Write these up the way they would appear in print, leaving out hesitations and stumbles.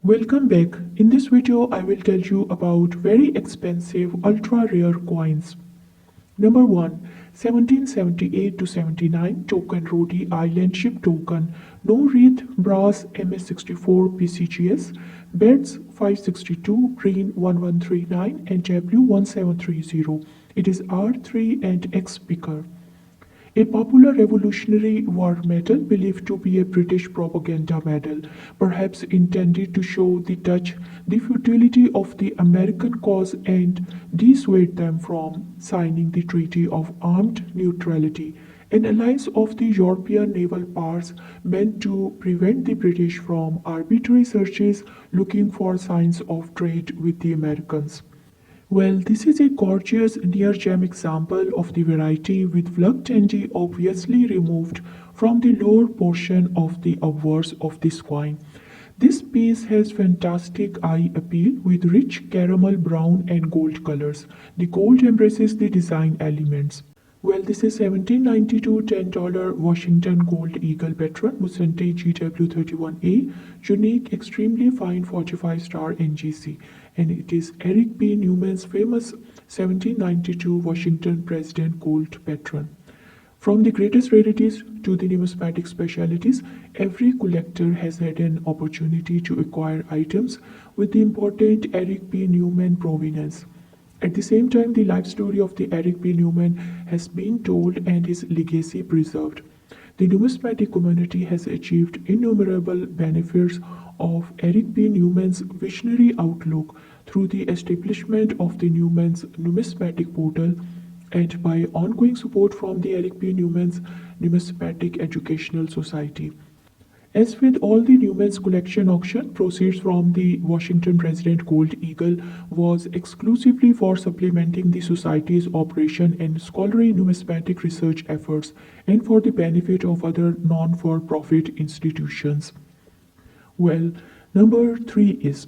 Welcome back. In this video, I will tell you about very expensive ultra rare coins. Number 1, 1778 to 79 token Rhode Island ship token, no wreath brass MS64 PCGS, beds 562, green 1139 and W1730. It is R3 and X picker. A popular Revolutionary War medal believed to be a British propaganda medal, perhaps intended to show the Dutch the futility of the American cause and dissuade them from signing the Treaty of Armed Neutrality, an alliance of the European naval powers meant to prevent the British from arbitrary searches looking for signs of trade with the Americans. Well, this is a gorgeous near-gem example of the variety with flug tangy obviously removed from the lower portion of the obverse of this coin. This piece has fantastic eye appeal with rich caramel brown and gold colors. The gold embraces the design elements. Well, this is 1792 $10 Washington Gold Eagle Veteran Musante GW31A, unique, extremely fine 45-star NGC, and it is Eric B. Newman's famous 1792 Washington President Gold Veteran. From the greatest rarities to the numismatic specialties, every collector has had an opportunity to acquire items with the important Eric B. Newman provenance. At the same time, the life story of the Eric B. Newman has been told and his legacy preserved. The numismatic community has achieved innumerable benefits of Eric B. Newman's visionary outlook through the establishment of the Newman's Numismatic Portal and by ongoing support from the Eric B. Newman's Numismatic Educational Society. As with all the Newman's collection auction, proceeds from the Washington President Gold Eagle was exclusively for supplementing the Society's operation and scholarly numismatic research efforts and for the benefit of other non-for-profit institutions. Well, number 3 is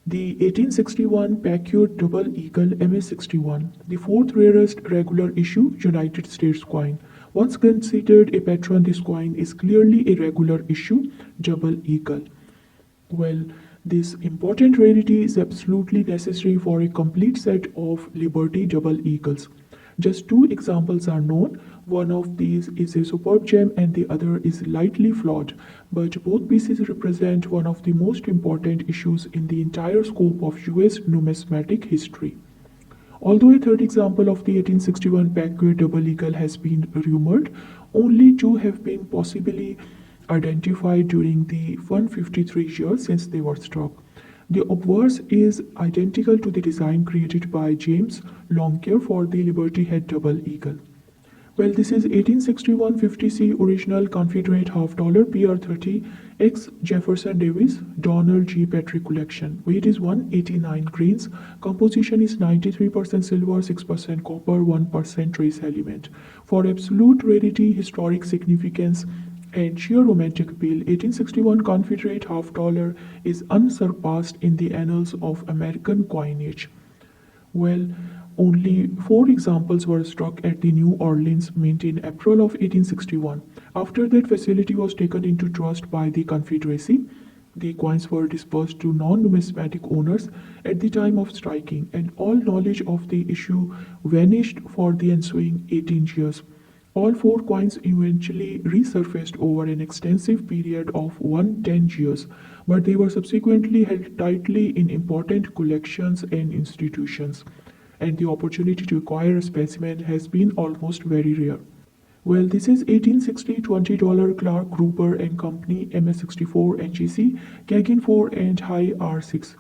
the 1861 Packard Double Eagle MS61, the fourth rarest regular issue United States coin. Once considered a patron, this coin is clearly a regular issue double eagle. Well, this important rarity is absolutely necessary for a complete set of Liberty double eagles. Just two examples are known. One of these is a superb gem and the other is lightly flawed, but both pieces represent one of the most important issues in the entire scope of US numismatic history. Although a third example of the 1861 Packard double eagle has been rumored, only two have been possibly identified during the 153 years since they were struck. The obverse is identical to the design created by James Longcare for the Liberty Head double eagle. Well, this is 1861 50C original Confederate half dollar PR30 X Jefferson Davis Donald G. Petrie collection. Weight is 189 grains. Composition is 93% silver, 6% copper, 1% trace element. For absolute rarity, historic significance, and sheer romantic appeal, 1861 Confederate half dollar is unsurpassed in the annals of American coinage. Well, only 4 examples were struck at the New Orleans Mint in April of 1861. After that facility was taken into trust by the Confederacy, the coins were dispersed to non-numismatic owners at the time of striking, and all knowledge of the issue vanished for the ensuing 18 years. All 4 coins eventually resurfaced over an extensive period of 110 years, but they were subsequently held tightly in important collections and institutions, and the opportunity to acquire a specimen has been almost very rare. Well, this is 1860 $20 Clark Gruber and Company MS64 NGC, Kagan 4 and High R6.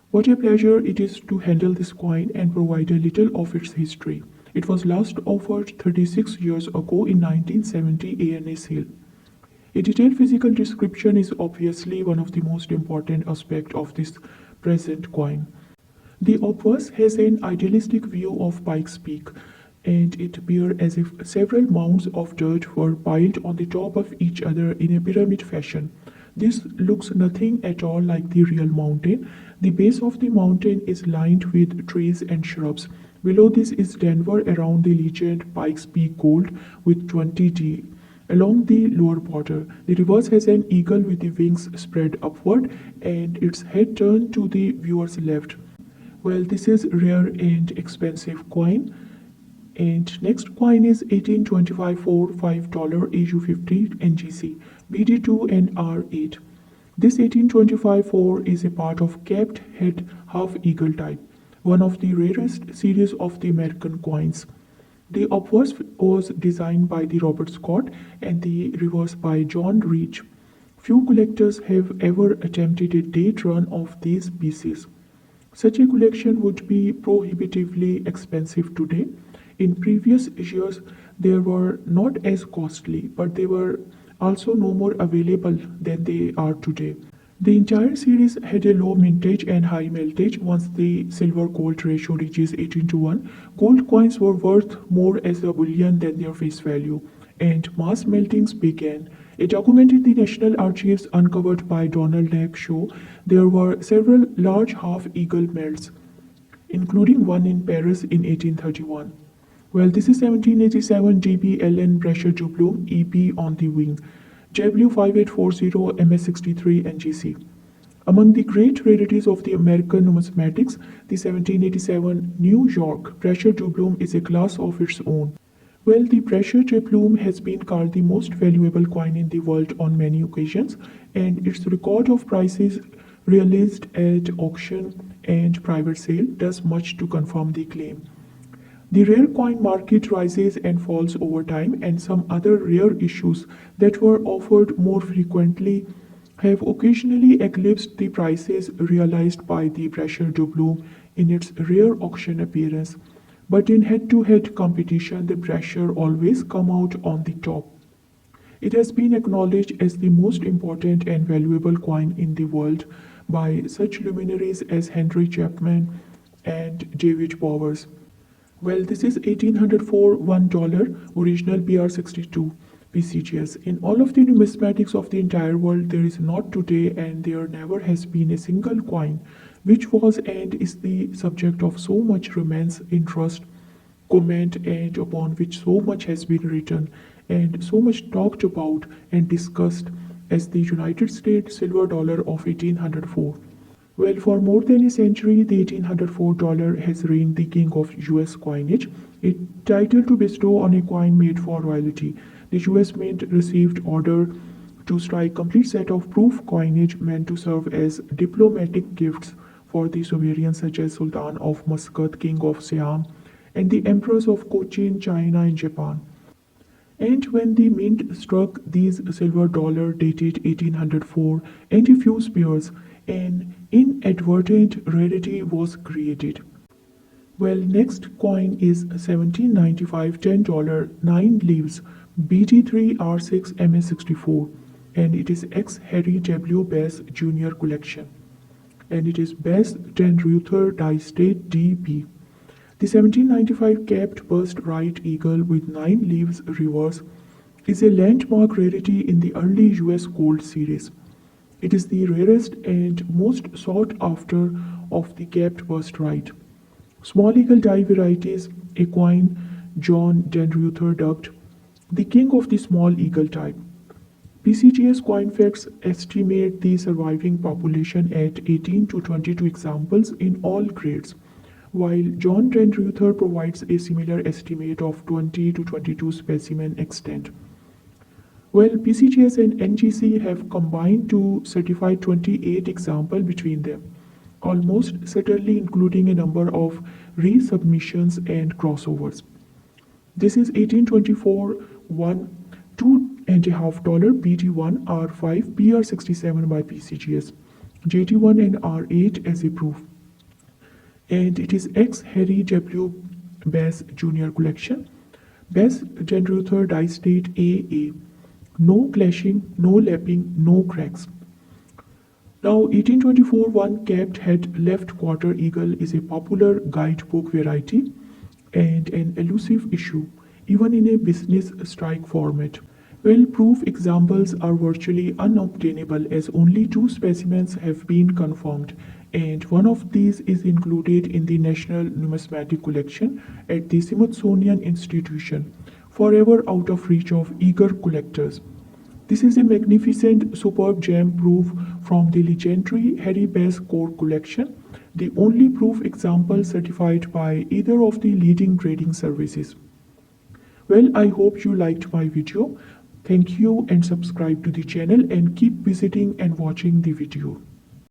What a pleasure it is to handle this coin and provide a little of its history. It was last offered 36 years ago in 1970 ANA sale. A detailed physical description is obviously one of the most important aspects of this present coin. The obverse has an idealistic view of Pikes Peak, and it appears as if several mounds of dirt were piled on the top of each other in a pyramid fashion. This looks nothing at all like the real mountain. The base of the mountain is lined with trees and shrubs. Below this is Denver around the legend Pikes Peak Gold with 20D. along the lower border. The reverse has an eagle with the wings spread upward and its head turned to the viewer's left. Well, this is rare and expensive coin. And next coin is 1825 for $5 AU50 NGC, BD2 and R8. This 1825 4 is a part of capped head half eagle type, one of the rarest series of the American coins. The obverse was designed by the Robert Scott and the reverse by John Reach. Few collectors have ever attempted a date run of these pieces. Such a collection would be prohibitively expensive today. In previous years, they were not as costly, but they were also no more available than they are today. The entire series had a low mintage and high meltage. Once the silver-gold ratio reaches 18 to 1, gold coins were worth more as a bullion than their face value, and mass meltings began. A document in the National Archives uncovered by Donald Knapp show there were several large half-eagle melts, including one in Paris in 1831. Well, this is 1787 GBLN Brasher doubloon EP on the wing, JW5840 MS63 NGC. Among the great rarities of the American numismatics, the 1787 New York Brasher doubloon is a class of its own. Well, the Brasher doubloon has been called the most valuable coin in the world on many occasions, and its record of prices realized at auction and private sale does much to confirm the claim. The rare coin market rises and falls over time, and some other rare issues that were offered more frequently have occasionally eclipsed the prices realized by the Brasher doubloon in its rare auction appearance. But in head-to-head competition, the Brasher always come out on the top. It has been acknowledged as the most important and valuable coin in the world by such luminaries as Henry Chapman and David Bowers. Well, this is 1804 $1 original BR62 PCGS. In all of the numismatics of the entire world, there is not today and there never has been a single coin which was and is the subject of so much romance, interest, comment, and upon which so much has been written and so much talked about and discussed as the United States silver dollar of 1804. Well, for more than a century, the $1804 has reigned the king of US coinage, a title to bestow on a coin made for royalty. The US Mint received order to strike complete set of proof coinage meant to serve as diplomatic gifts for the sovereigns such as Sultan of Muscat, King of Siam, and the emperors of Cochin, China, and Japan. And when the mint struck these silver dollar dated 1804 and a few spears, an inadvertent rarity was created. Well, next coin is 1795 $10 9 leaves BT3 R6 MS64, and it is ex Harry W. Bass Jr. collection, and it is Bass Den Ruther Die State DP. The 1795 capped burst right eagle with 9 leaves reverse is a landmark rarity in the early US gold series. It is the rarest and most sought after of the capped burst right. Small eagle die varieties, a coin John Den Ruther dubbed the king of the small eagle type. PCGS coin facts estimate the surviving population at 18 to 22 examples in all grades, while John Den Ruther provides a similar estimate of 20 to 22 specimen extent. Well, PCGS and NGC have combined to certify 28 examples between them, almost certainly including a number of resubmissions and crossovers. This is 1824 $2.5 BT1 R5 BR67 by PCGS, JT1 and R8 as a proof. And it is ex Harry W. Bass Jr. collection, Bass Den Ruther Die State AA. No clashing, no lapping, no cracks. Now, 1824 one capped head left quarter eagle is a popular guidebook variety and an elusive issue, even in a business strike format. Well, proof examples are virtually unobtainable as only 2 specimens have been confirmed, and one of these is included in the National Numismatic Collection at the Smithsonian Institution. forever out of reach of eager collectors. This is a magnificent, superb gem proof from the legendary Harry Bass core collection, the only proof example certified by either of the leading grading services. Well, I hope you liked my video. Thank you and subscribe to the channel and keep visiting and watching the video.